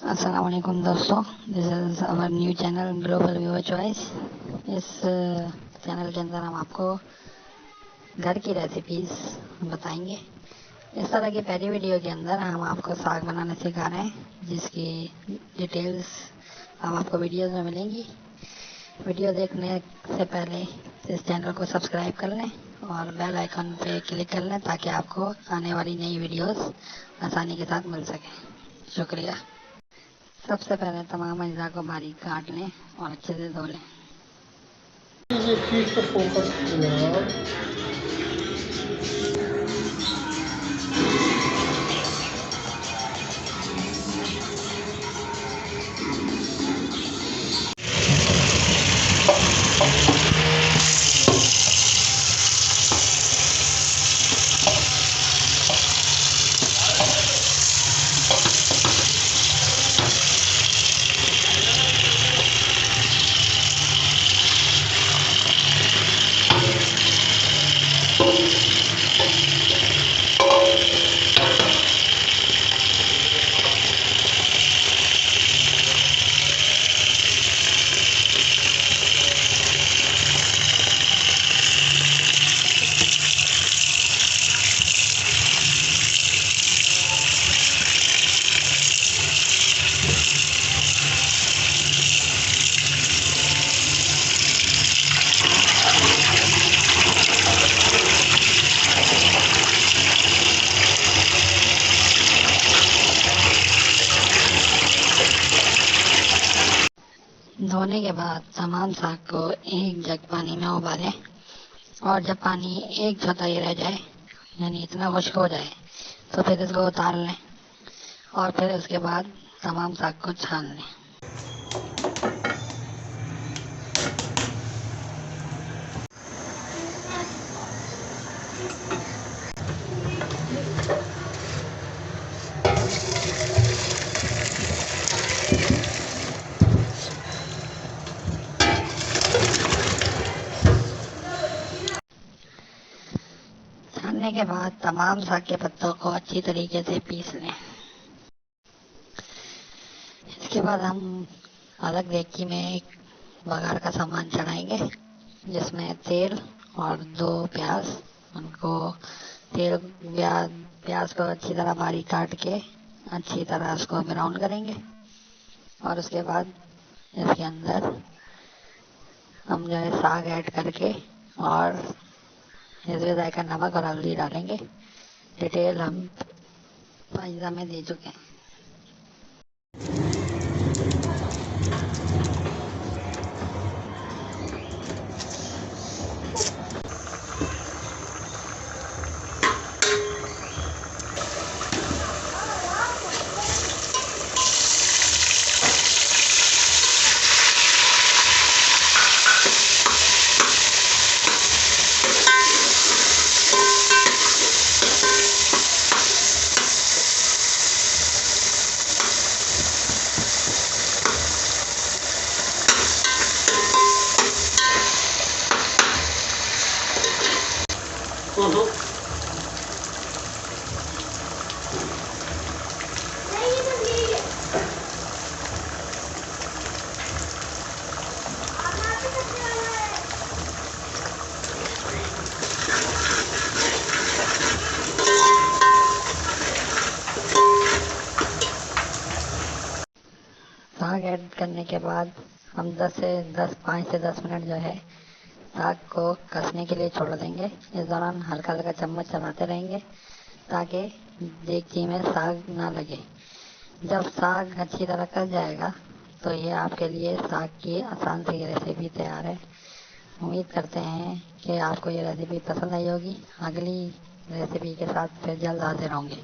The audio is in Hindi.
अस्सलाम वालेकुम दोस्तों, this is our new channel global viewer choice. इस चैनल के अंदर हम आपको घर की रेसिपीज़ बताएंगे। इस तरह की पहली वीडियो के अंदर हम आपको साग बनाना सिखा रहे हैं, जिसकी डिटेल्स अब आपको वीडियोस में मिलेंगी। वीडियो देखने से पहले इस चैनल को सब्सक्राइब कर लें और बेल आइकन पे क्लिक कर लें ताकि आपको आने वाली नई वीडियोस आसानी के साथ मिल सकें। शुक्रिया। सबसे पहले तमाम अज्जा को बारीक काट लें और अच्छे से धो लें। चीज को फोकस किया। धोने के बाद तमाम साग को एक जग पानी में उबालें और जब पानी एक चौथाई रह जाए यानी इतना खुश्क हो जाए तो फिर इसको उतार लें और फिर उसके बाद तमाम साग को छान लें। छानने के बाद तमाम साग के पत्तों को अच्छी तरीके से पीस लें। इसके बाद हम अलग देगची में एक बघार का सामान चढ़ाएंगे, जिसमें तेल और 2 प्याज। उनको तेल प्याज को अच्छी तरह बारीक काट के अच्छी तरह उसको ब्राउन करेंगे और उसके बाद इसके अंदर हम जो है साग ऐड करके और इसमें जायका नमक और हल्दी डालेंगे। डिटेल हम फाइजा में दे चुके हैं। साग ऐड करने के बाद हम 5 से 10 मिनट जो है साग को कसने के लिए छोड़ देंगे। इस दौरान हल्का हल्का चम्मच चलाते रहेंगे ताकि देगची में साग ना लगे। जब साग अच्छी तरह कस जाएगा तो ये आपके लिए साग की आसान सी रेसिपी तैयार है। उम्मीद करते हैं कि आपको ये रेसिपी पसंद आई होगी। अगली रेसिपी के साथ फिर जल्द हाजिर होंगे।